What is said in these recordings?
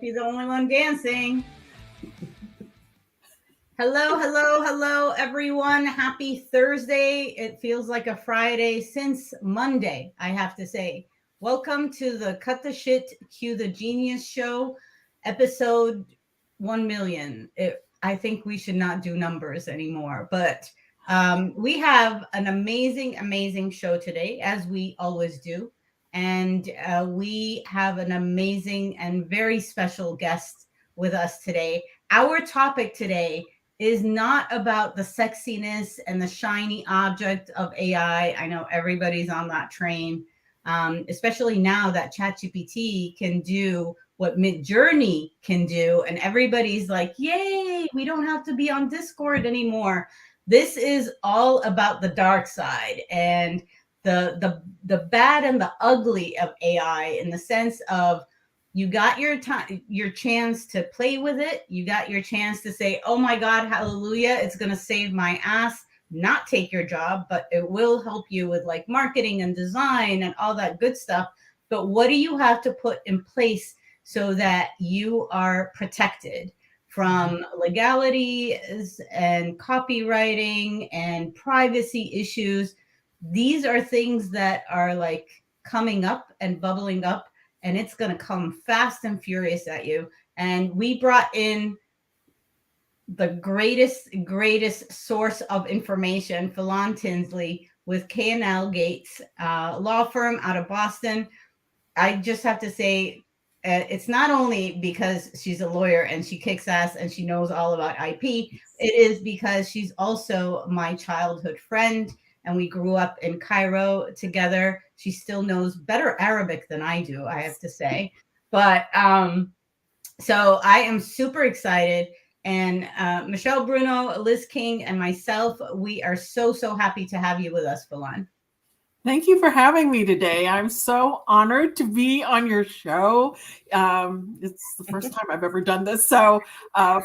can't be the only one dancing. Hello, everyone. Happy Thursday. It feels like a Friday since Monday, I have to say. Welcome to the Cut the Shit, Cue the Genius show, episode 1 million. I think we should not do numbers anymore, but we have an amazing show today, as we always do. And we have an amazing and very special guest with us today. Our topic today is not about the sexiness and the shiny object of AI. I know everybody's on that train, especially now that ChatGPT can do what Midjourney can do, and everybody's like, "Yay! We don't have to be on Discord anymore." This is all about the dark side and the bad and the ugly of AI, in the sense of you got your time, your chance to play with it. You got your chance to say, "Oh my God, hallelujah, it's going to save my ass," not take your job, but it will help you with like marketing and design and all that good stuff. But what do you have to put in place so that you are protected from legalities and copywriting and privacy issues? These are things that are like coming up and bubbling up, and it's going to come fast and furious at you. And we brought in the greatest source of information, Philon Tinsley with K&L Gates law firm out of Boston. I just have to say, it's not only because she's a lawyer and she kicks ass and she knows all about IP, it is because she's also my childhood friend, and we grew up in Cairo together. She still knows better Arabic than I do, I have to say. But so I am super excited. And Michelle Bruno, Liz King, and myself, we are so happy to have you with us, Philon. Thank you for having me today. I'm so honored to be on your show. It's the first time I've ever done this, so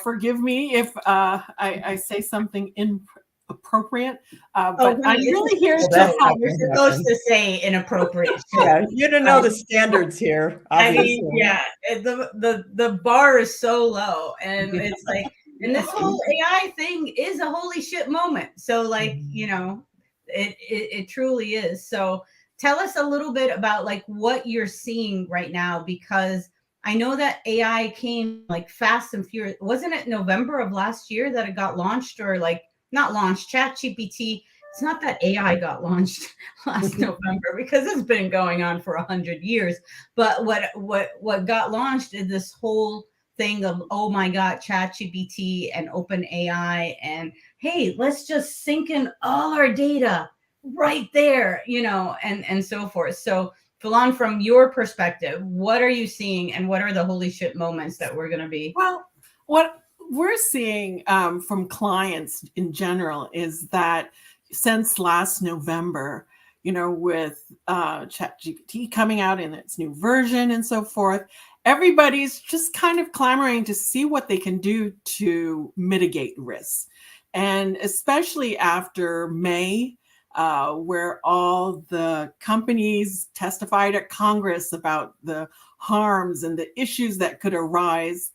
forgive me if I say something inappropriate. But I'm really here to help. You're supposed to say inappropriate shit. Yeah, you don't know the standards here. Obviously. I mean, yeah, the bar is so low, and it's like, and this whole AI thing is a holy shit moment. So, like, you know, it truly is. So tell us a little bit about like what you're seeing right now, because I know that AI came like fast and furious. Wasn't it November of last year that it got launched, or like not launched? ChatGPT. It's not that AI got launched last November, because it's been going on for 100 years. But what got launched is this whole thing of, oh my God, ChatGPT and OpenAI, and hey, let's just sync in all our data right there, you know, and so forth. So Philon, from your perspective, what are you seeing, and what are the holy shit moments that we're going to be? Well, what we're seeing from clients in general is that since last November, you know, with ChatGPT coming out in its new version and so forth, everybody's just kind of clamoring to see what they can do to mitigate risks. And especially after May, where all the companies testified at Congress about the harms and the issues that could arise,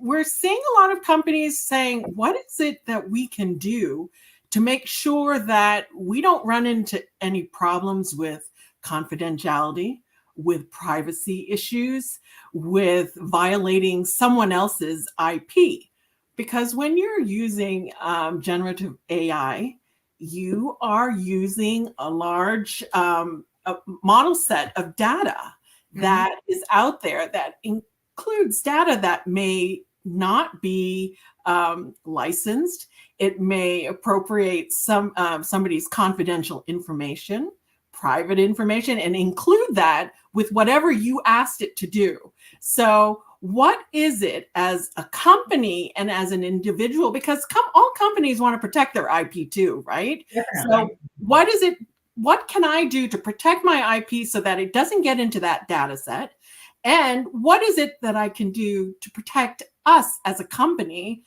we're seeing a lot of companies saying, what is it that we can do to make sure that we don't run into any problems with confidentiality, with privacy issues, with violating someone else's IP? Because when you're using generative AI, you are using a large model set of data that is out there that includes data that may not be licensed. It may appropriate somebody's confidential information, private information, and include that with whatever you asked it to do. So what is it as a company and as an individual? Because all companies want to protect their IP too, right? Yeah. So what is it? What can I do to protect my IP so that it doesn't get into that data set? And what is it that I can do to protect us as a company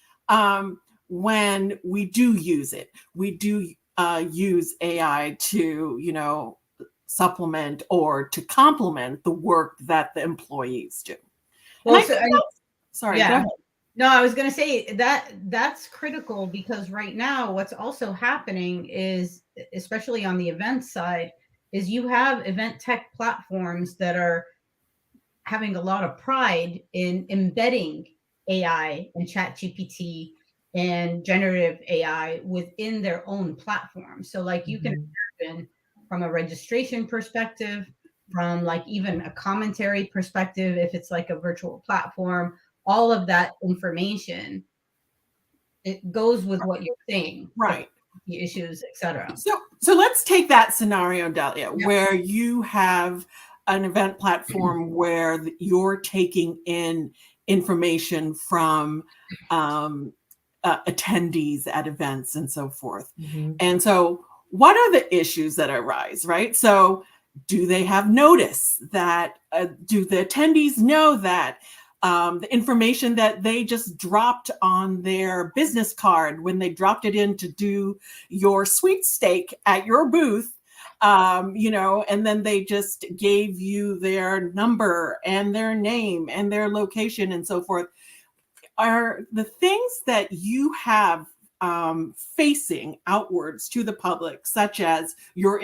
when we do use it? We do use AI to, you know, supplement or to complement the work that the employees do. And Well, I think sorry, go yeah. ahead. No, I was going to say that that's critical because right now what's also happening is, especially on the event side, is you have event tech platforms that are having a lot of pride in embedding AI and chat GPT and generative AI within their own platform. So like you can imagine from a registration perspective, from like even a commentary perspective, if it's like a virtual platform, all of that information, it goes with what you're saying, Right. the issues, etc. So let's take that scenario, Delia, Yep. where you have an event platform where you're taking in information from attendees at events and so forth. And so what are the issues that arise, right? So do they have notice that, do the attendees know that the information that they just dropped on their business card when they dropped it in to do your sweepstake at your booth, and then they just gave you their number and their name and their location and so forth, are the things that you have facing outwards to the public, such as your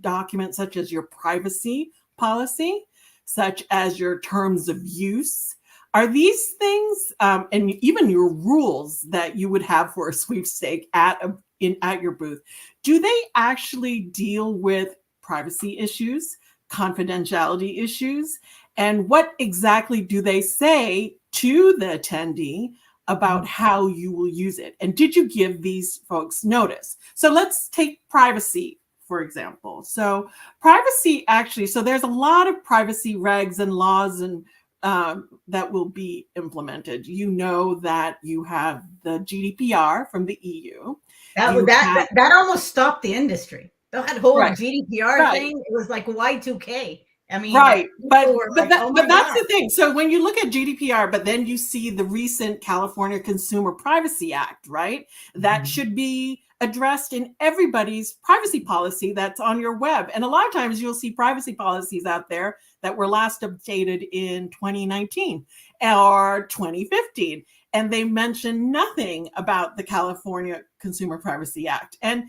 documents, such as your privacy policy, such as your terms of use. Are these things, and even your rules that you would have for a sweepstake at your booth, do they actually deal with privacy issues, confidentiality issues, and what exactly do they say to the attendee about how you will use it? And did you give these folks notice? So let's take privacy, for example. So privacy actually, so there's a lot of privacy regs and laws and that will be implemented. You know that you have the GDPR from the EU. That almost stopped the industry. That whole Right. GDPR thing, it was like Y2K. I mean, right. But like, that's the thing. So when you look at GDPR, but then you see the recent California Consumer Privacy Act, right? That should be addressed in everybody's privacy policy that's on your web. And a lot of times you'll see privacy policies out there that were last updated in 2019 or 2015. And they mention nothing about the California Consumer Privacy Act. And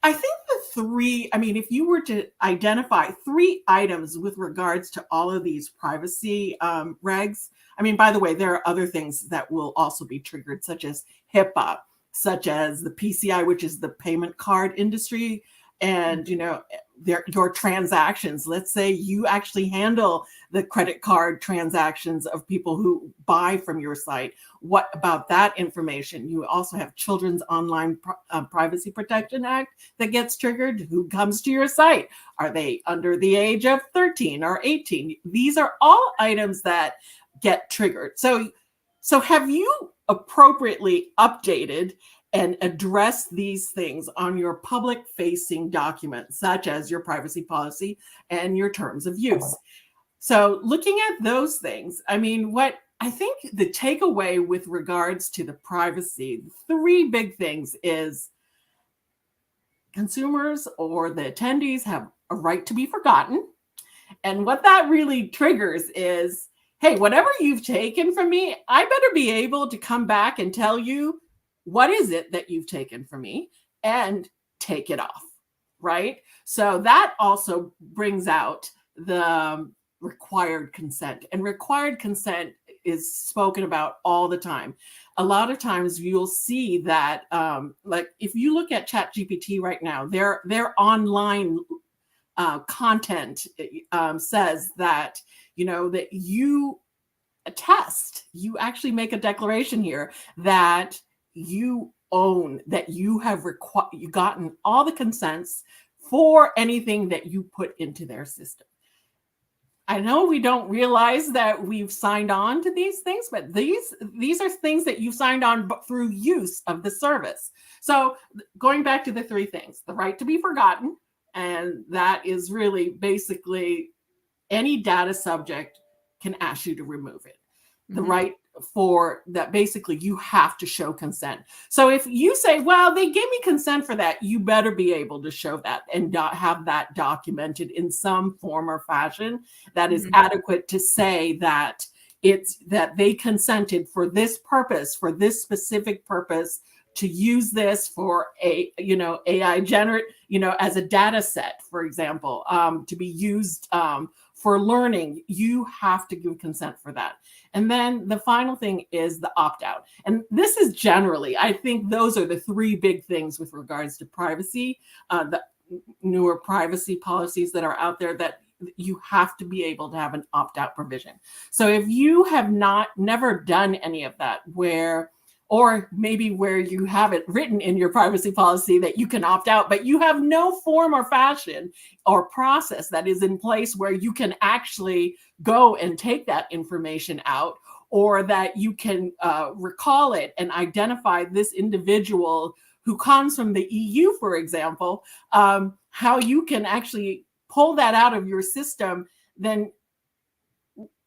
I think if you were to identify 3 items with regards to all of these privacy regs, by the way, there are other things that will also be triggered, such as HIPAA, such as the PCI, which is the payment card industry, and your transactions. Let's say you actually handle the credit card transactions of people who buy from your site. What about that information? You also have Children's Online Privacy Protection Act that gets triggered. Who comes to your site? Are they under the age of 13 or 18? These are all items that get triggered. So have you appropriately updated and address these things on your public-facing documents, such as your privacy policy and your terms of use? So looking at those things, what I think the takeaway with regards to the privacy, 3 big things is consumers or the attendees have a right to be forgotten. And what that really triggers is, hey, whatever you've taken from me, I better be able to come back and tell you what is it that you've taken from me and take it off, right? So that also brings out the required consent. And required consent is spoken about all the time. A lot of times you'll see that, like if you look at ChatGPT right now, their online content says that, that you attest, you actually make a declaration here that you own, that you have gotten all the consents for anything that you put into their system. I know we don't realize that we've signed on to these things, but these are things that you've signed on through use of the service. So going back to the 3 things, the right to be forgotten, and that is really basically any data subject can ask you to remove it. The right for that, basically you have to show consent. So if you say, well, they gave me consent for that, you better be able to show that and have that documented in some form or fashion that is adequate to say that it's that they consented for this purpose, for this specific purpose, to use this for AI generate, as a data set, for example, to be used for learning. You have to give consent for that. And then the final thing is the opt-out. And this is generally, I think those are the three big things with regards to privacy, the newer privacy policies that are out there, that you have to be able to have an opt-out provision. So if you have never done any of that, or maybe where you have it written in your privacy policy that you can opt out, but you have no form or fashion or process that is in place where you can actually go and take that information out, or that you can recall it and identify this individual who comes from the EU, for example, how you can actually pull that out of your system, then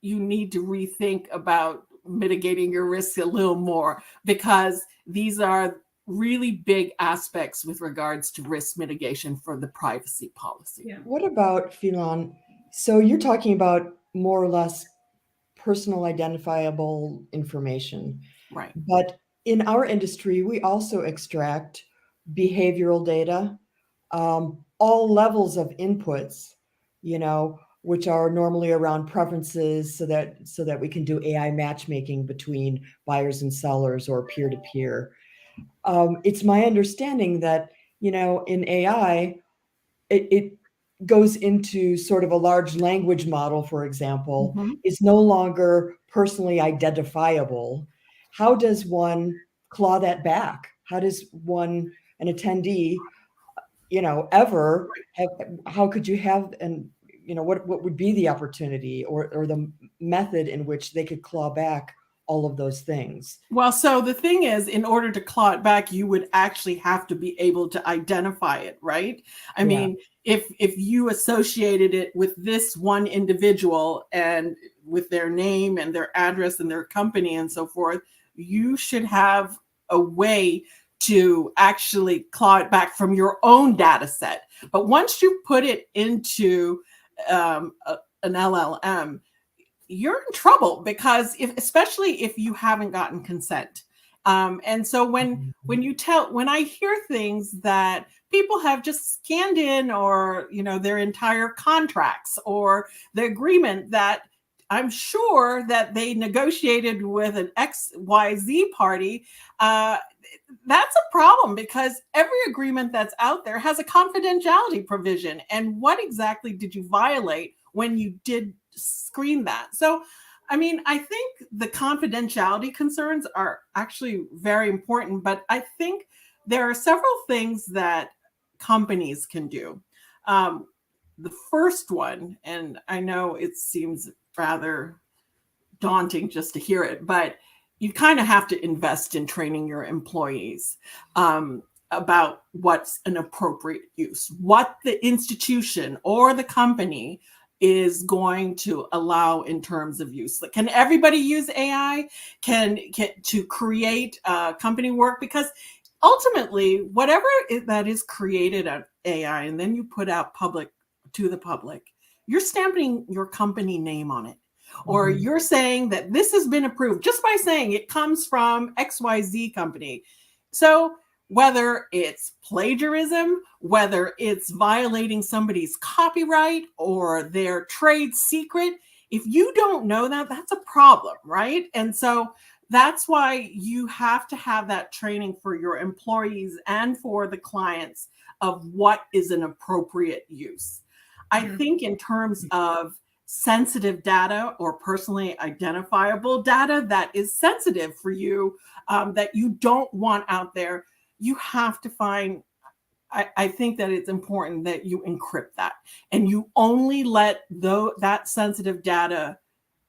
you need to rethink about mitigating your risks a little more, because these are really big aspects with regards to risk mitigation for the privacy policy. Yeah. What about, Philon? So you're talking about more or less personal identifiable information. Right. But in our industry, we also extract behavioral data, all levels of inputs, which are normally around preferences, so that we can do AI matchmaking between buyers and sellers or peer-to-peer. It's my understanding that, in AI, it goes into sort of a large language model, for example, is no longer personally identifiable. How does one claw that back? How does an attendee, ever have, how could you have, what would be the opportunity or the method in which they could claw back all of those things? Well, so the thing is, in order to claw it back, you would actually have to be able to identify it, right? I mean, if you associated it with this one individual and with their name and their address and their company and so forth, you should have a way to actually claw it back from your own data set. But once you put it into an LLM, you're in trouble, because especially if you haven't gotten consent. And so when I hear things that people have just scanned in, or their entire contracts or the agreement that I'm sure that they negotiated with an XYZ party, that's a problem, because every agreement that's out there has a confidentiality provision. And what exactly did you violate when you did screen that? So, I mean, I think the confidentiality concerns are actually very important, but I think there are several things that companies can do. The first one, and I know it seems rather daunting just to hear it, but you kind of have to invest in training your employees about what's an appropriate use, what the institution or the company is going to allow in terms of use. Like, can everybody use AI? Can to create company work? Because ultimately, whatever that is created on AI and then you put out to the public, you're stamping your company name on it. Or you're saying that this has been approved just by saying it comes from XYZ company. So whether it's plagiarism, whether it's violating somebody's copyright or their trade secret, if you don't know that, that's a problem, right? And so that's why you have to have that training for your employees and for the clients of what is an appropriate use. I think in terms of sensitive data or personally identifiable data that is sensitive for you, that you don't want out there, you have to find, I think that it's important that you encrypt that, and you only let that sensitive data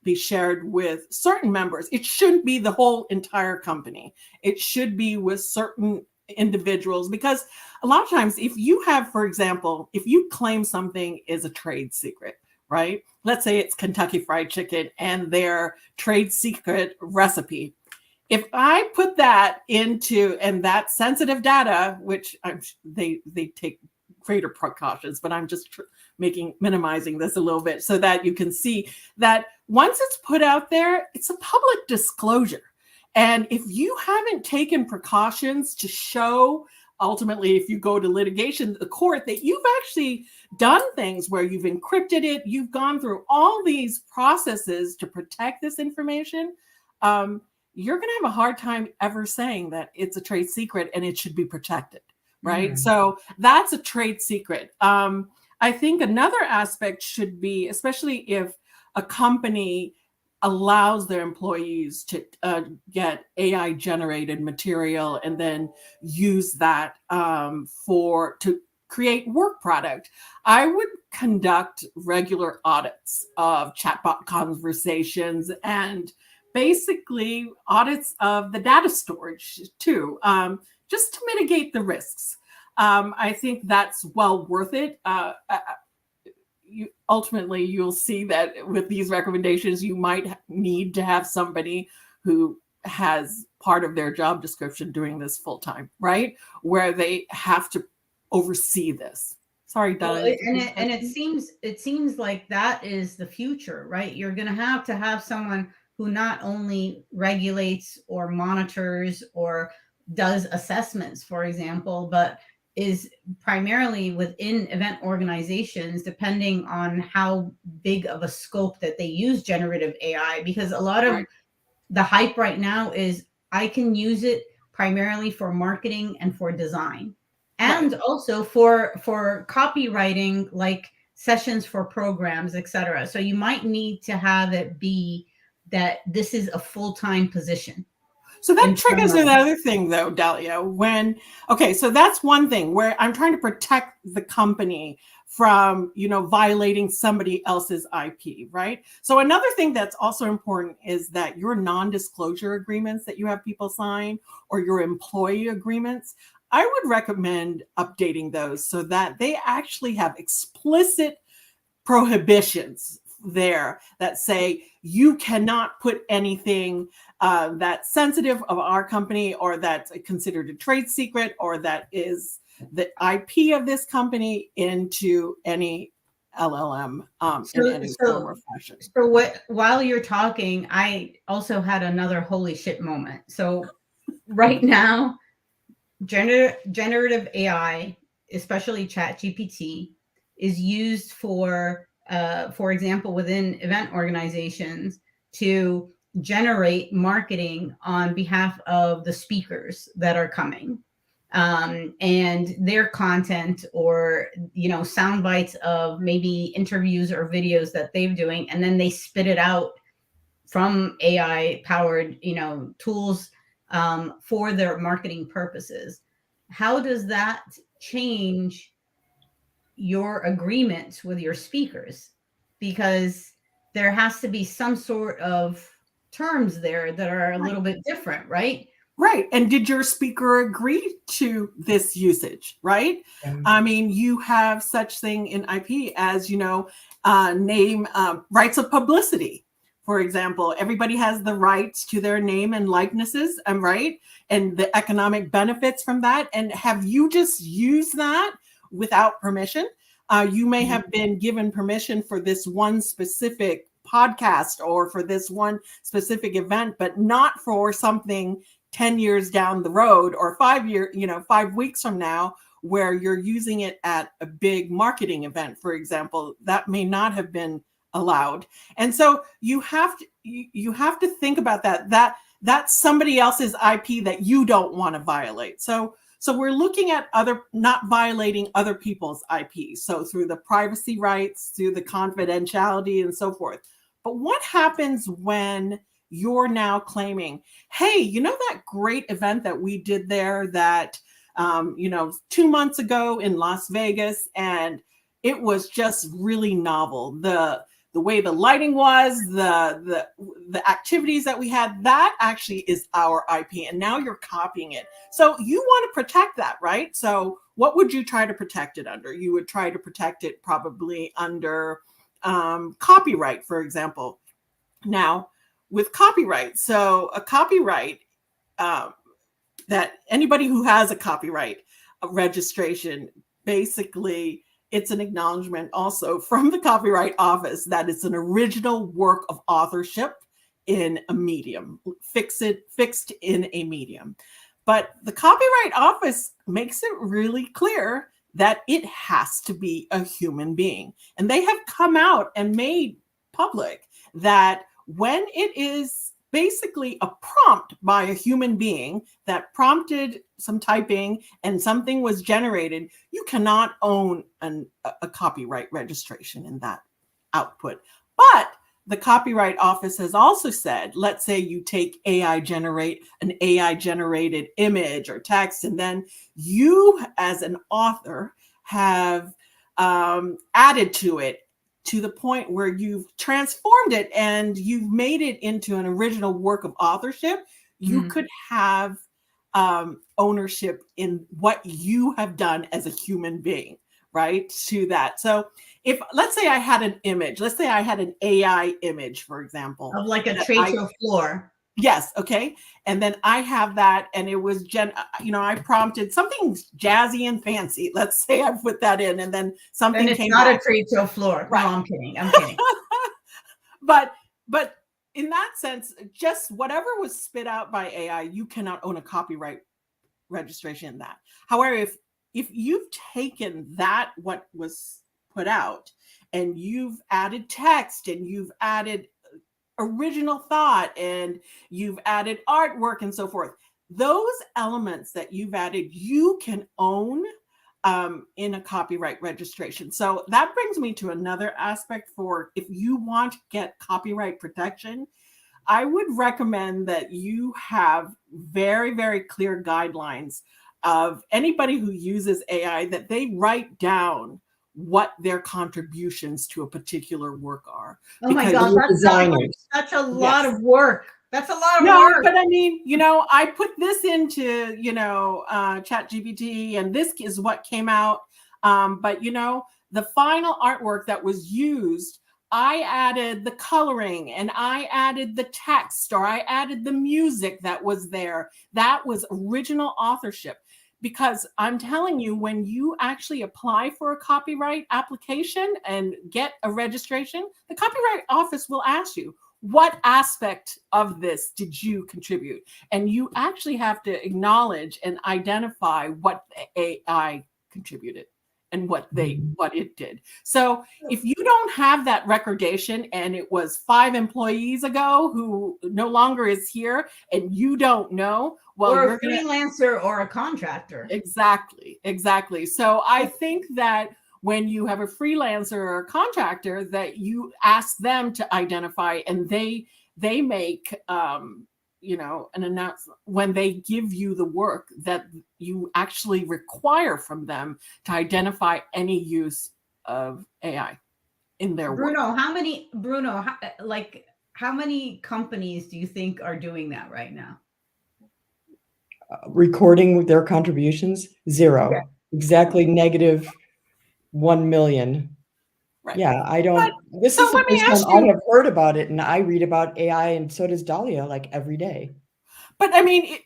be shared with certain members. It shouldn't be the whole entire company. It should be with certain individuals, because a lot of times if you have, for example, if you claim something is a trade secret, right? Let's say it's Kentucky Fried Chicken and their trade secret recipe. If I put that into, and that sensitive data, which they take greater precautions, but I'm just minimizing this a little bit so that you can see that once it's put out there, it's a public disclosure. And if you haven't taken precautions to show, ultimately, if you go to litigation, the court, that you've actually done things where you've encrypted it, you've gone through all these processes to protect this information, you're going to have a hard time ever saying that it's a trade secret and it should be protected, right? So that's a trade secret. I think another aspect should be, especially if a company allows their employees to get AI generated material and then use that to create work product. I would conduct regular audits of chatbot conversations and basically audits of the data storage too, just to mitigate the risks. I think that's well worth it. Ultimately, you'll see that with these recommendations, you might need to have somebody who has part of their job description doing this full time, right? Where they have to oversee this. Sorry, Donna. Well, and it seems like that is the future, right? You're going to have someone who not only regulates or monitors or does assessments, for example, but is primarily within event organizations, depending on how big of a scope that they use generative AI, because a lot of the hype right now is I can use it primarily for marketing and for design, and also for copywriting, like sessions for programs, etc. So you might need to have it be that this is a full-time position. So that triggers another thing, though, Dalia. So that's one thing where I'm trying to protect the company from, violating somebody else's IP, right? So another thing that's also important is that your non-disclosure agreements that you have people sign, or your employee agreements, I would recommend updating those so that they actually have explicit prohibitions there that say you cannot put anything that's sensitive of our company, or that's considered a trade secret, or that is the IP of this company into any LLM in any form or fashion. So while you're talking, I also had another holy shit moment. So right now, generative AI, especially ChatGPT, is used for example, within event organizations to generate marketing on behalf of the speakers that are coming, and their content, or sound bites of maybe interviews or videos that they're doing, and then they spit it out from AI powered tools for their marketing purposes. How does that change your agreements with your speakers? Because there has to be some sort of terms there that are a little bit different, right? Right. And did your speaker agree to this usage, right? I mean, you have such thing in IP as, name rights of publicity. For example, everybody has the rights to their name and likenesses, right? And the economic benefits from that. And have you just used that without permission? You may have been given permission for this one specific podcast or for this one specific event, but not for something 10 years down the road, or 5 weeks from now, where you're using it at a big marketing event, for example. That may not have been allowed. And so you have to think about that's somebody else's IP that you don't want to violate. So we're looking at not violating other people's IP. So through the privacy rights, through the confidentiality and so forth. But what happens when you're now claiming, hey, that great event that we did there that, 2 months ago in Las Vegas, and it was just really novel. The way the lighting was, the activities that we had, that actually is our IP, and now you're copying it. So you want to protect that, right? So what would you try to protect it under? You would try to protect it probably under copyright, for example. Now, with copyright, so a copyright, that anybody who has a copyright registration basically it's an acknowledgement also from the Copyright Office that it's an original work of authorship in a medium, fixed in a medium. But the Copyright Office makes it really clear that it has to be a human being. And they have come out and made public that when it is basically a prompt by a human being that prompted some typing and something was generated, you cannot own a copyright registration in that output. But the Copyright Office has also said, let's say you take an AI generated image or text, and then you as an author have added to it to the point where you've transformed it and you've made it into an original work of authorship, you could have ownership in what you have done as a human being, right? To that. So if, let's say I had an image, let's say I had an AI image, for example. Of like a trade show floor. Yes. Okay. And then I have that, and it was I prompted something jazzy and fancy. Let's say I put that in, and then something And it's came not back. a trade show floor. Right. No, I'm kidding. I'm kidding. But in that sense, just whatever was spit out by AI, you cannot own a copyright registration in that. However, if you've taken that, what was put out, and you've added text, and you've added original thought, and you've added artwork and so forth, those elements that you've added, you can own in a copyright registration. So that brings me to another aspect for if you want to get copyright protection, I would recommend that you have very, very clear guidelines of anybody who uses AI, that they write down what their contributions to a particular work are. Oh my Because God, designers. that's a lot Yes. of work. That's a lot of No, work. but I mean, I put this into, ChatGPT, and this is what came out. But the final artwork that was used, I added the coloring, and I added the text, or I added the music that was there. That was original authorship. Because I'm telling you, when you actually apply for a copyright application and get a registration, the Copyright Office will ask you, what aspect of this did you contribute? And you actually have to acknowledge and identify what the AI contributed and what it did. So if you don't have that recordation, and it was 5 employees ago who no longer is here, and you don't know, well, or you're a freelancer or a contractor. Exactly. So I think that when you have a freelancer or a contractor, that you ask them to identify, and they make an announcement when they give you the work, that you actually require from them to identify any use of AI in their work. How many companies do you think are doing that right now? Recording their contributions, 0. Yeah. Exactly, -1 million. Right. Yeah, I don't. This so is the let me first ask time I you- have heard about it, and I read about AI, and so does Dahlia, like every day. But I mean,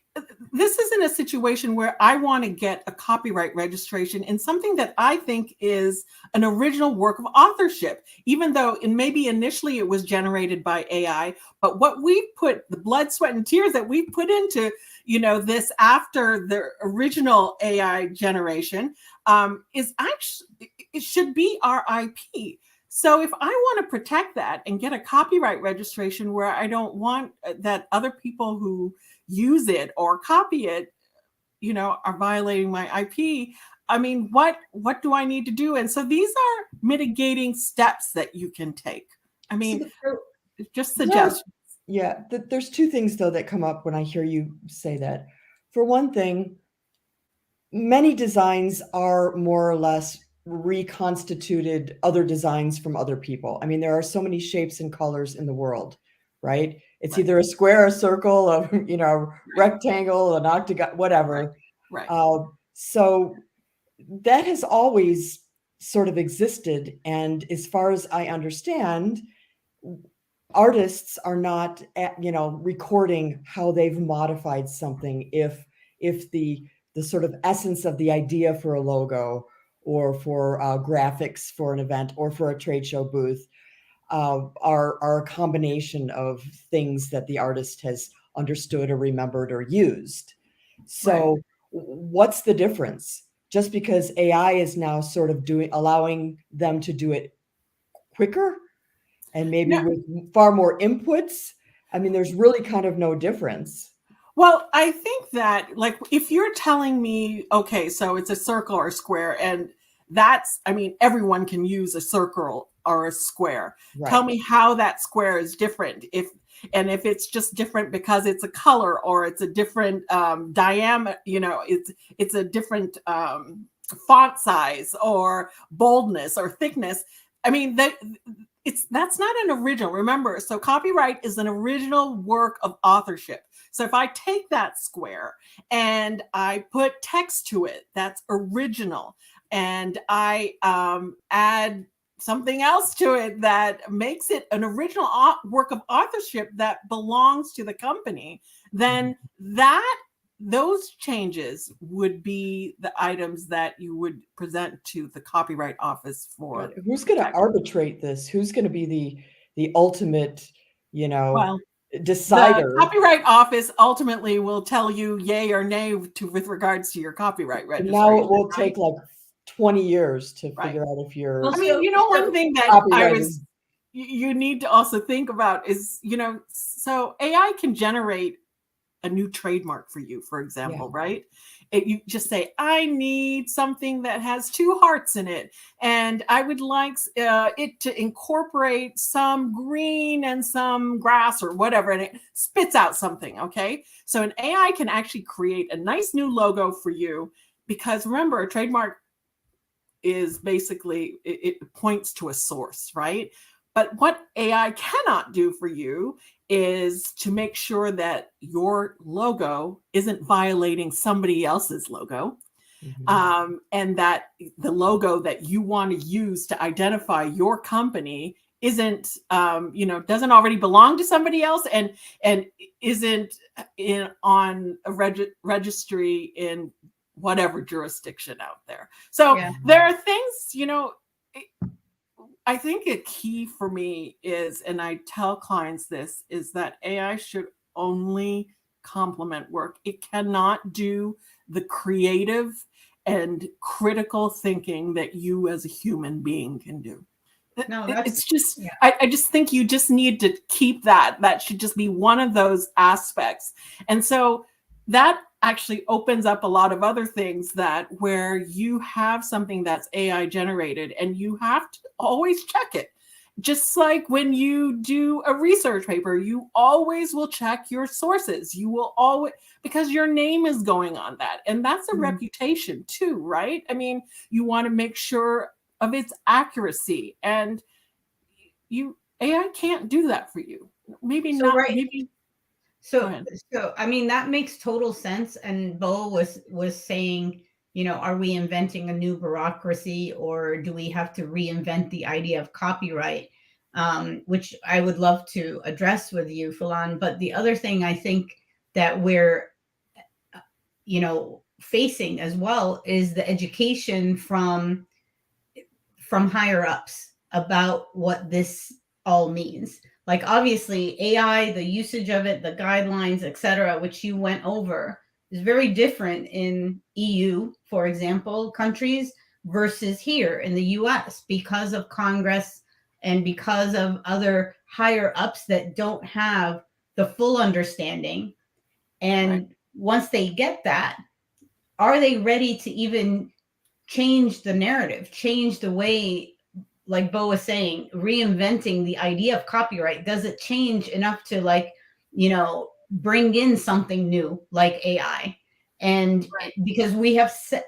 this isn't a situation where I want to get a copyright registration in something that I think is an original work of authorship, even though maybe initially it was generated by AI. But what we put, the blood, sweat, and tears that we put into, this after the original AI generation, is actually, it should be our IP. So if I want to protect that and get a copyright registration where I don't want that other people who use it or copy it, are violating my IP, I mean, what do I need to do? And so these are mitigating steps that you can take. I mean, just suggestions. Yeah, there's 2 things though that come up when I hear you say that. For one thing, many designs are more or less reconstituted other designs from other people. I mean, there are so many shapes and colors in the world, right? It's Right. either a square, a circle, a rectangle, an octagon, whatever. Right. So that has always sort of existed. And as far as I understand, artists are not, recording how they've modified something if the sort of essence of the idea for a logo or for graphics for an event or for a trade show booth are a combination of things that the artist has understood or remembered or used. So what's the difference? Just because AI is now sort of allowing them to do it quicker and maybe with far more inputs, I mean, there's really kind of no difference. Well, I think that, like, if you're telling me, okay, so it's a circle or a square, and that's, I mean, everyone can use a circle or a square. Right. Tell me how that square is different. If it's just different because it's a color or it's a different diameter, you know, it's a different font size or boldness or thickness. I mean, that's not an original. Remember, so copyright is an original work of authorship. So if I take that square and I put text to it, that's original, and I add something else to it that makes it an original work of authorship that belongs to the company, then those changes would be the items that you would present to the Copyright Office for. Who's going to arbitrate this? Who's going to be the ultimate, you know, decider? The Copyright Office ultimately will tell you yay or nay with regards to your copyright registration. Now it will take like 20 years to figure out if you're. I mean, you know, one thing that you need to also think about is, you know, so AI can generate a new trademark for you, for example, right? You just say, I need something that has 2 hearts in it, and I would like it to incorporate some green and some grass or whatever, and it spits out something, okay? So an AI can actually create a nice new logo for you, because remember, a trademark is basically, it points to a source, right? But what AI cannot do for you is to make sure that your logo isn't violating somebody else's logo, and that the logo that you want to use to identify your company isn't, you know, doesn't already belong to somebody else, and isn't on a registry in whatever jurisdiction out there. So there are things, you know, I think a key for me is, and I tell clients this, is that AI should only complement work. It cannot do the creative and critical thinking that you as a human being can do. No, it's just, I just think you just need to keep that. That should just be one of those aspects. And so that actually opens up a lot of other things, that where you have something that's AI generated and you have to always check it. Just like when you do a research paper, you always will check your sources. You will always, because your name is going on that. And that's a reputation too, right? I mean, you want to make sure of its accuracy, and AI can't do that for you. Maybe so not, maybe. So I mean, that makes total sense. And Bo was saying, you know, are we inventing a new bureaucracy, or do we have to reinvent the idea of copyright? Which I would love to address with you, Fulan. But the other thing I think that we're, you know, facing as well is the education from higher ups about what this all means. Like, obviously AI, the usage of it, the guidelines, etc., which you went over, is very different in EU, for example, countries versus here in the US, because of Congress and because of other higher ups that don't have the full understanding. And once they get that, are they ready to even change the narrative, change the way, like Bo was saying, reinventing the idea of copyright? Does it change enough to, like, you know, bring in something new like AI? And because we have set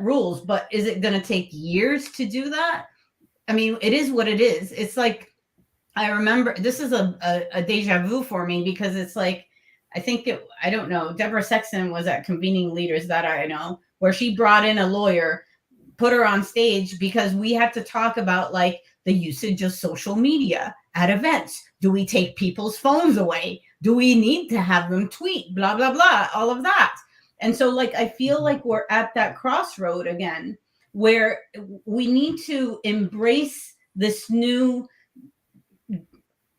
rules, but is it going to take years to do that? I mean, it is what it is. It's like, I remember, this is a deja vu for me, because it's like, I don't know, Deborah Sexton was at Convening Leaders that I know, where she brought in a lawyer, put her on stage, because we had to talk about, like, the usage of social media at events. Do we take people's phones away? Do we need to have them tweet? Blah, blah, blah, all of that. And so, like, I feel like we're at that crossroad again, where we need to embrace this new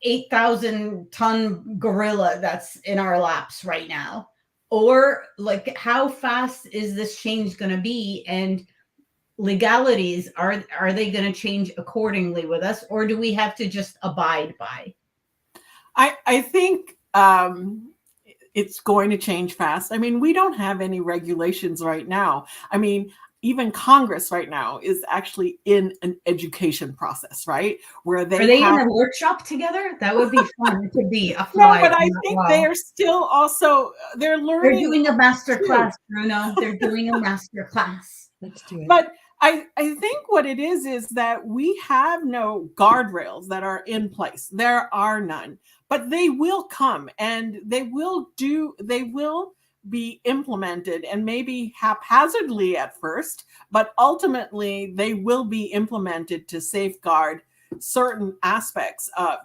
8,000 ton gorilla that's in our laps right now? Or like, how fast is this change going to be? And legalities, are they going to change accordingly with us, or do we have to just abide by? I think it's going to change fast. I mean, we don't have any regulations right now. I mean, even Congress right now is actually in an education process, right? Where Are they they have, in a workshop together? That would be fun to be a no, fly but on I that think wall. they are still also, they're They're learning. doing a master too. class, Bruno. They're doing a master class. Let's do it. But I think what it is that we have no guardrails that are in place. There are none, but they will come and they will be implemented, and maybe haphazardly at first, but ultimately they will be implemented to safeguard certain aspects of,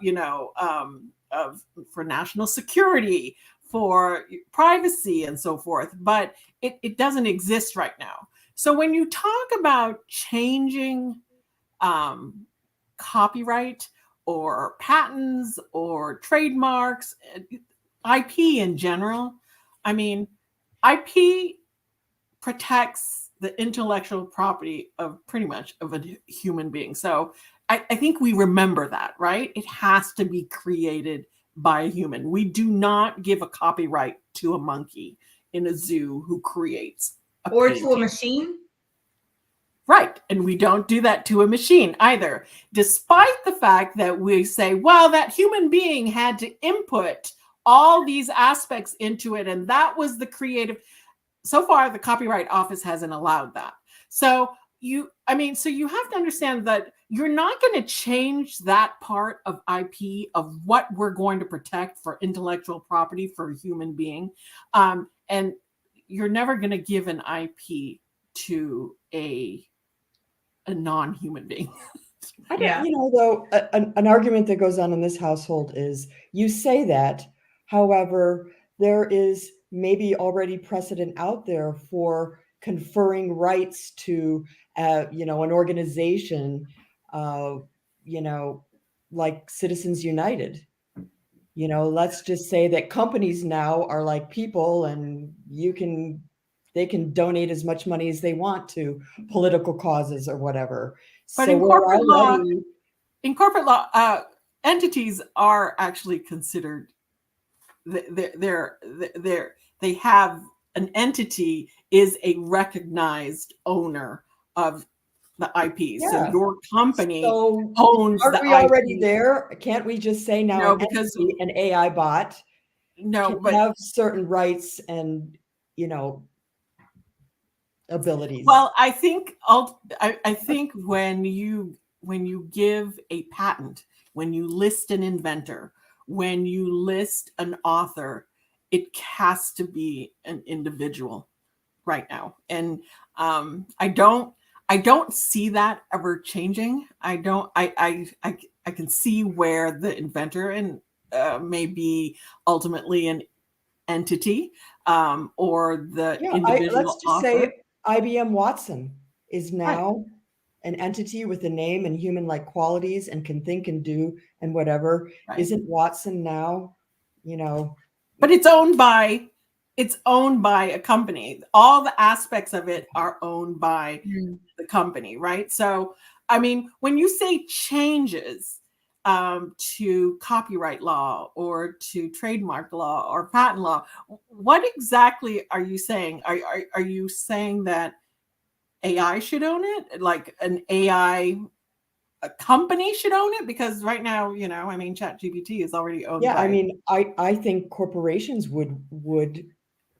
for national security, for privacy and so forth. But it doesn't exist right now. So when you talk about changing copyright or patents or trademarks, IP in general, I mean, IP protects the intellectual property of pretty much of a human being. So I think we remember that, right? It has to be created by a human. We do not give a copyright to a monkey in a zoo who creates Or painting. to a machine. Right. And we don't do that to a machine either, despite the fact that we say, well, that human being had to input all these aspects into it, and that was the creative. So far, the Copyright Office hasn't allowed that. So you have to understand that you're not going to change that part of IP, of what we're going to protect for intellectual property for a human being. And you're never going to give an IP to a non-human being. I don't, Yeah. though, an argument that goes on in this household is, you say that, however, there is maybe already precedent out there for conferring rights to, an organization, like Citizens United. Let's just say that companies now are like people, and they can donate as much money as they want to political causes or whatever. But So in corporate law, entities are actually considered. They have an entity is a recognized owner of the IP. Yeah. So your company So owns aren't the we already IP. there? Can't we just say now No, an because entity, an AI bot no, can but have certain rights and abilities? well, I think when you give a patent, when you list an inventor, when you list an author, it has to be an individual right now. And I don't see that ever changing. I can see where the inventor and may be ultimately an entity, or the individual let's just author. say IBM Watson is Right. now an entity with a name and human-like qualities and can think and do and whatever. Right. Isn't Watson now, But it's owned by a company. All the aspects of it are owned by the company, right? So, I mean, when you say changes to copyright law or to trademark law or patent law, what exactly are you saying? Are you saying that AI should own it? Like an AI a company should own it? Because right now, ChatGPT is already owned yeah, by. I mean, I think corporations would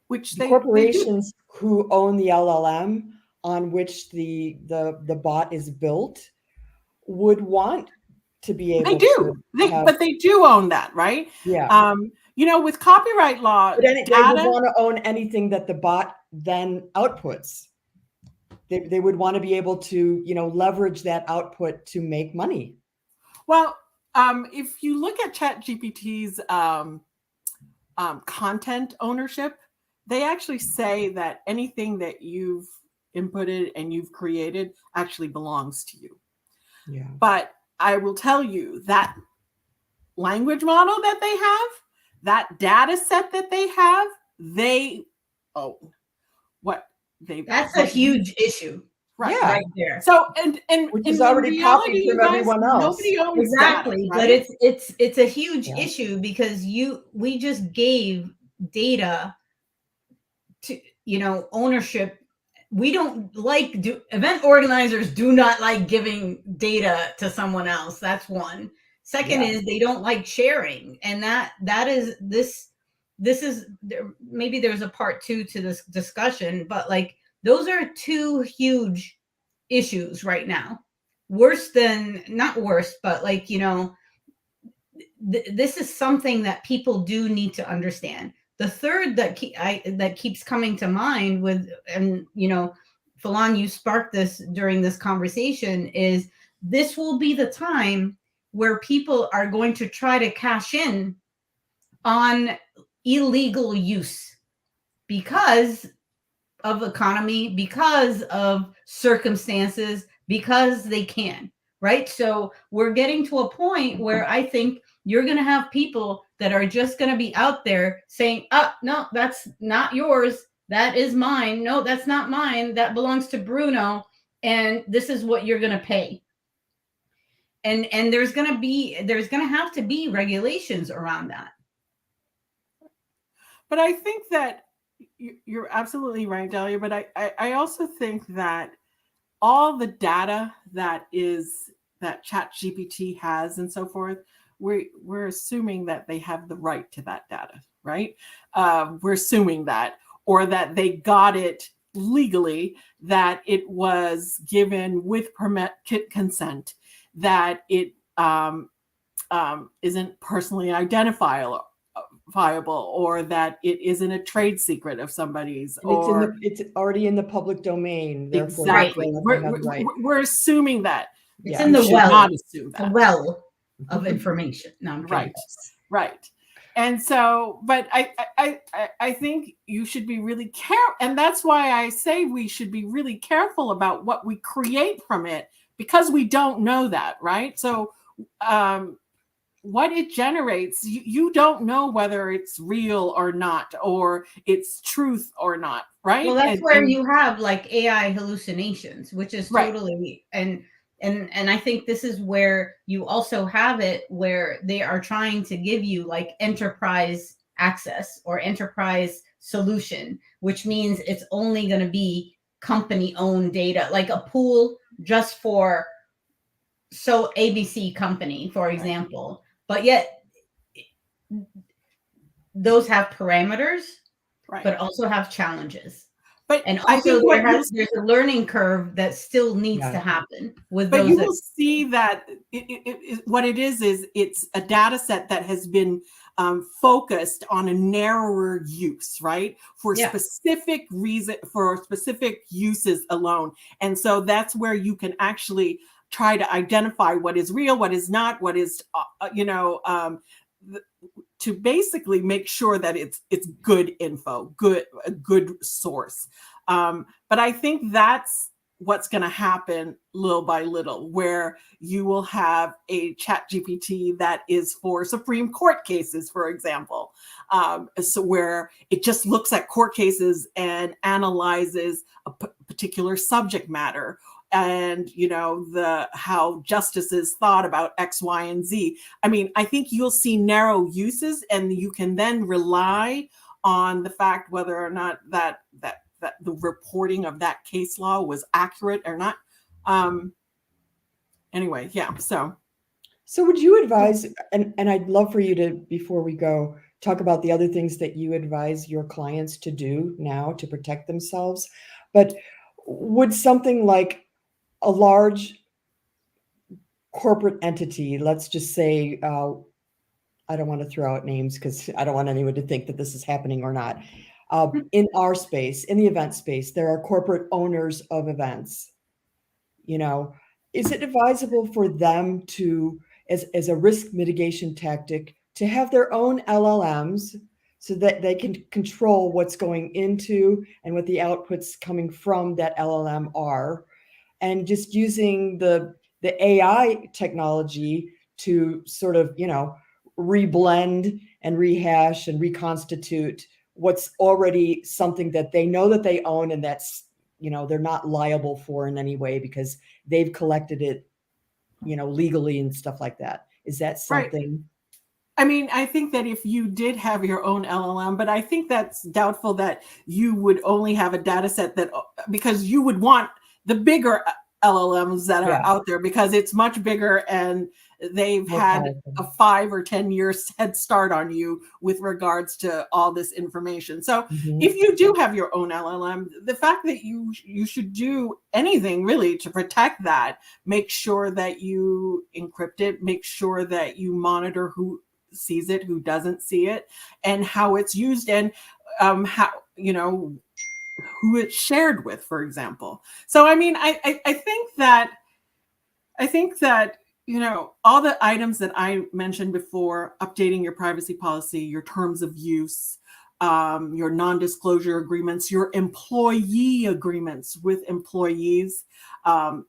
Which the they do. corporations who own the LLM on which the bot is built would want to be able They do. But they do own that, right? Yeah. With copyright law, But they would data. want to own anything that the bot then outputs. They would want to be able to, leverage that output to make money. Well, if you look at ChatGPT's content ownership, they actually say that anything that you've inputted and you've created actually belongs to you. Yeah. But I will tell you that language model that they have, that data set that they own what they. That's a huge issue. Right. Yeah. Right there. So and Which in is already reality, copied you from guys, everyone else. nobody owns Exactly. data, But right? it's a huge Yeah. issue because we just gave data to, ownership. We don't like event organizers do not like giving data to someone else. That's one. Second Yeah. is they don't like sharing. And that is this is maybe there's a part 2 to this discussion, but like those are two huge issues right now. Worse than, not worse, but like, this is something that people do need to understand. The third that keeps coming to mind with, and Falon, you sparked this during this conversation, is this will be the time where people are going to try to cash in on illegal use because of economy, because of circumstances, because they can, right? So we're getting to a point where I think you're going to have people that are just going to be out there saying, oh, no, that's not yours. That is mine. No, that's not mine. That belongs to Bruno. And this is what you're going to pay. And there's going to have to be regulations around that. But I think that you're absolutely right, Delia. But I also think that all the data that ChatGPT has and so forth, we're assuming that they have the right to that data, right? We're assuming that, or that they got it legally, that it was given with consent, that it isn't personally identifiable, or that it isn't a trade secret of somebody's, or it's already in the public domain. Therefore, exactly. right. We're assuming that. It's in the should well. not assume that. The well of information. No, I'm kidding. Right. And so, but I think you should be really careful, and that's why I say we should be really careful about what we create from it, because we don't know that, right? So, what it generates, you don't know whether it's real or not, or it's truth or not, right? Well, that's where you have like AI hallucinations, which is totally right. And I think this is where you also have it where they are trying to give you like enterprise access or enterprise solution, which means it's only going to be company owned data, like a pool just for ABC company, for example. But yet those have parameters, but also have challenges. But and also there's a learning curve that still needs to happen with those. But you will see that what it is it's a data set that has been focused on a narrower use, right? For specific reason, for specific uses alone. And so that's where you can actually try to identify what is real, what is not, what is, to basically make sure that it's good info, a good source. But I think that's what's going to happen little by little, where you will have a ChatGPT that is for Supreme Court cases, for example. So where it just looks at court cases and analyzes a particular subject matter, and how justices thought about X, Y, and Z. I mean, I think you'll see narrow uses, and you can then rely on the fact whether or not that the reporting of that case law was accurate or not. Anyway, yeah. So would you advise, and I'd love for you to, before we go, talk about the other things that you advise your clients to do now to protect themselves. But would something like a large corporate entity, let's just say, I don't want to throw out names because I don't want anyone to think that this is happening or not. In our space, in the event space, there are corporate owners of events. Is it advisable for them to, as a risk mitigation tactic, to have their own LLMs so that they can control what's going into and what the outputs coming from that LLM are, and just using the AI technology to sort of, reblend and rehash and reconstitute what's already something that they know that they own, and that's, they're not liable for in any way because they've collected it, legally and stuff like that. Is that Right. something? I mean, I think that if you did have your own LLM, but I think that's doubtful that you would only have a data set that, because you would want the bigger LLMs that are out there because it's much bigger and they've More had powerful. a 5 or 10 years head start on you with regards to all this information. So Mhm. if you do have your own LLM, the fact that you should do anything really to protect that, make sure that you encrypt it, make sure that you monitor who sees it, who doesn't see it, and how it's used, and how, who it's shared with, for example. So I mean, I think that all the items that I mentioned before, updating your privacy policy, your terms of use, your non-disclosure agreements, your employee agreements with employees,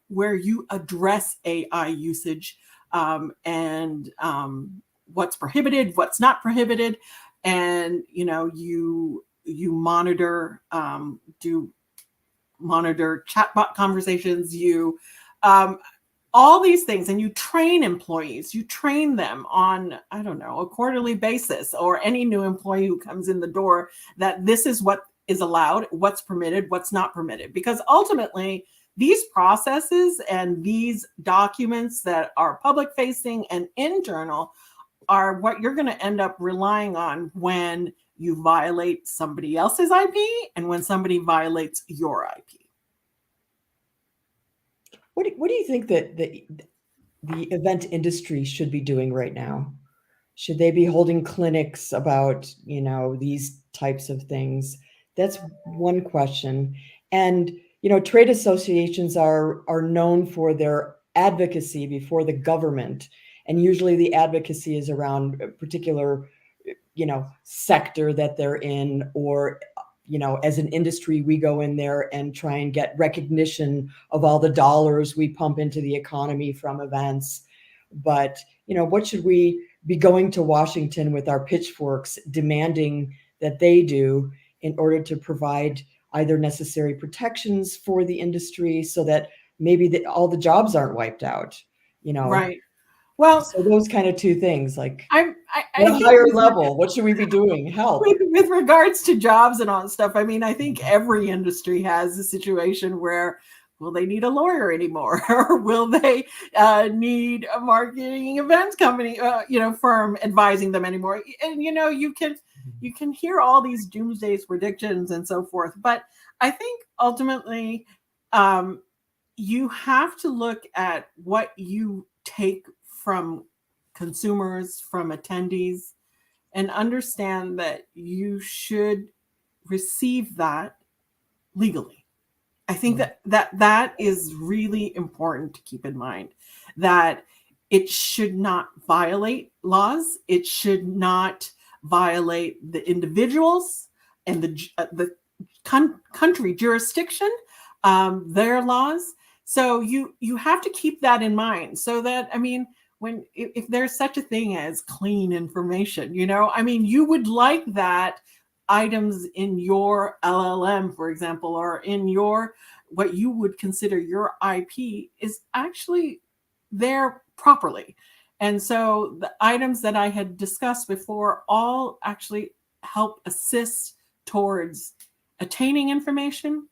where you address AI usage, and what's prohibited, what's not prohibited, and you monitor, do monitor chatbot conversations, you all these things, and you train employees, you train them on, I don't know, a quarterly basis, or any new employee who comes in the door, that this is what is allowed, what's permitted, what's not permitted. Because ultimately, these processes and these documents that are public facing and internal are what you're going to end up relying on when you violate somebody else's IP and when somebody violates your IP. What do you think that the event industry should be doing right now? Should they be holding clinics about, these types of things? That's one question. And, trade associations are known for their advocacy before the government. And usually the advocacy is around a particular, sector that they're in, or as an industry, we go in there and try and get recognition of all the dollars we pump into the economy from events. But, what should we be going to Washington with our pitchforks demanding that they do in order to provide either necessary protections for the industry so that maybe all the jobs aren't wiped out, Right. Well, so those kind of two things, like I at a think higher level, what should we be doing? Help. with regards to jobs and all that stuff, I mean, I think every industry has a situation where, will they need a lawyer anymore? Or will they need a marketing events company, firm advising them anymore? And, you can hear all these doomsday predictions and so forth. But I think ultimately, you have to look at what you take from consumers, from attendees, and understand that you should receive that legally. I think that is really important to keep in mind, that it should not violate laws. It should not violate the individuals and the country jurisdiction, their laws. So you have to keep that in mind, so that, I mean, if there's such a thing as clean information, you would like that items in your LLM, for example, or in your, what you would consider your IP, is actually there properly. And so the items that I had discussed before all actually help assist towards attaining information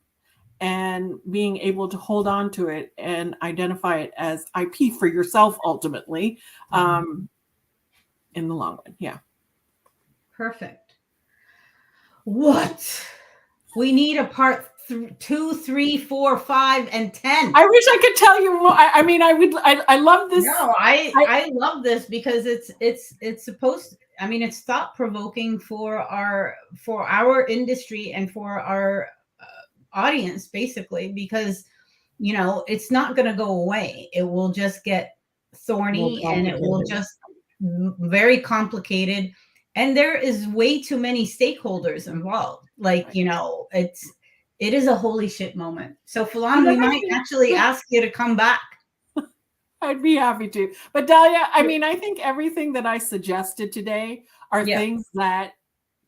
and being able to hold on to it and identify it as IP for yourself ultimately, in the long run. Yeah. Perfect. What? We need a part 2, 3, 4, 5, and 10. I wish I could tell you more. I love this. No, I love this because it's supposed to, it's thought provoking for our industry and for our audience, basically, because it's not going to go away. It will just get thorny and it will just very complicated. and there is way too many stakeholders involved. Like, Right. you know, it is a holy shit moment. So The Falon, we other might thing- actually ask you to come back. I'd be happy to. But Dahlia, I mean, I think everything that I suggested today are Yeah. things that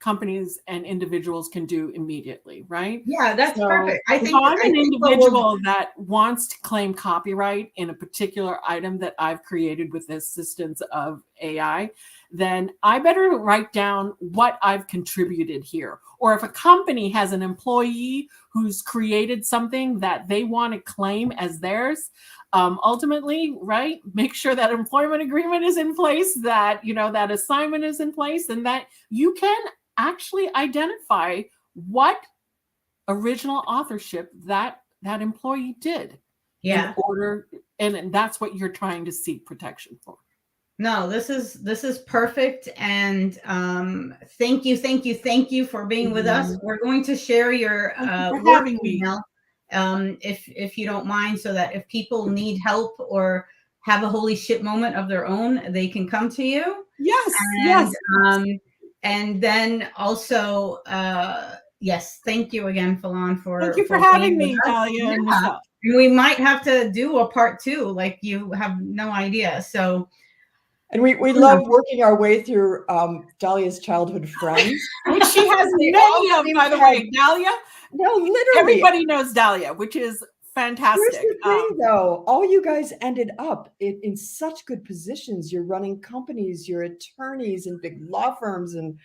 companies and individuals can do immediately, right? Yeah, that's So perfect. I if think I'm I an think what we'll- individual that wants to claim copyright in a particular item that I've created with the assistance of AI, then I better write down what I've contributed here. Or if a company has an employee who's created something that they want to claim as theirs, ultimately, right, make sure that employment agreement is in place, that, you know, that assignment is in place, and that you can actually identify what original authorship that employee did. Yeah. In order, and that's what you're trying to seek protection for. No, this is perfect, and thank you for being with us. We're going to share your Thank you for work having me. email, if you don't mind, so that if people need help or have a holy shit moment of their own, they can come to you. Yes, And, yes. And then also, yes, thank you again, Falon, for Thank you for being having with me, us. Dahlia and Yeah. Michelle. And we might have to do a part 2, like you have no idea. So. And we love working our way through Dahlia's childhood friends. Which she has They all many of, seem by the to have- way. Dahlia, No, literally. everybody knows Dahlia, which is Here's fantastic. the thing, though. All you guys ended up in such good positions. You're running companies, you're attorneys in big law firms. And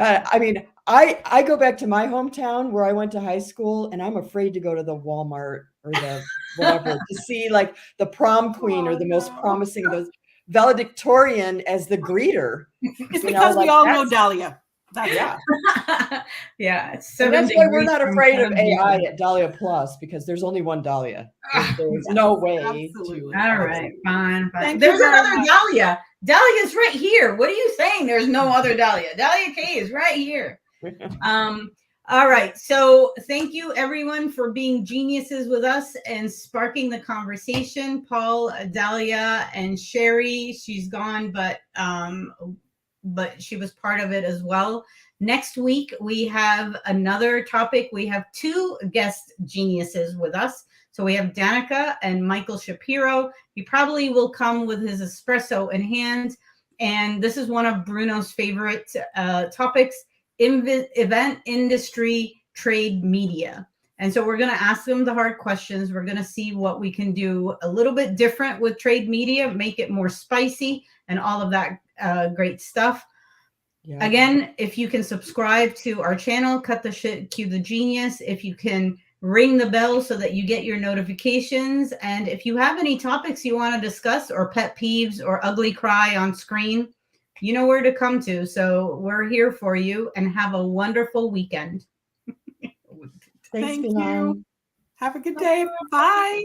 I mean, I go back to my hometown where I went to high school, and I'm afraid to go to the Walmart or the whatever to see like the prom queen or the most promising, the valedictorian as the greeter. It's You because know, we like all know that's- Dahlia. That's Yeah. Yeah, it's And 7 that's why we're degrees not from afraid of 7 AI degrees. at Dahlia Plus, because there's only one Dahlia. Ah, There's yes, no way absolutely. to. All right, fine. Thank you There's very another much. Dahlia. Dahlia's right here. What are you saying? There's no other Dahlia. Dahlia K is right here. All right. So thank you everyone for being geniuses with us and sparking the conversation. Paul, Dahlia, and Sherry. She's gone, but she was part of it as well. Next week we have another topic. We have 2 guest geniuses with us. So we have Danica and Michael Shapiro. He probably will come with his espresso in hand. And this is one of Bruno's favorite topics: event industry trade media. And so we're going to ask them the hard questions. We're going to see what we can do a little bit different with trade media, make it more spicy and all of that great stuff. Yeah. Again, if you can subscribe to our channel, Cut the Shit, Cue the Genius, if you can ring the bell so that you get your notifications. And if you have any topics you want to discuss, or pet peeves, or ugly cry on screen, you know where to come to. So we're here for you, and have a wonderful weekend. Thanks, Thank Milan. you. Have a good day. Bye.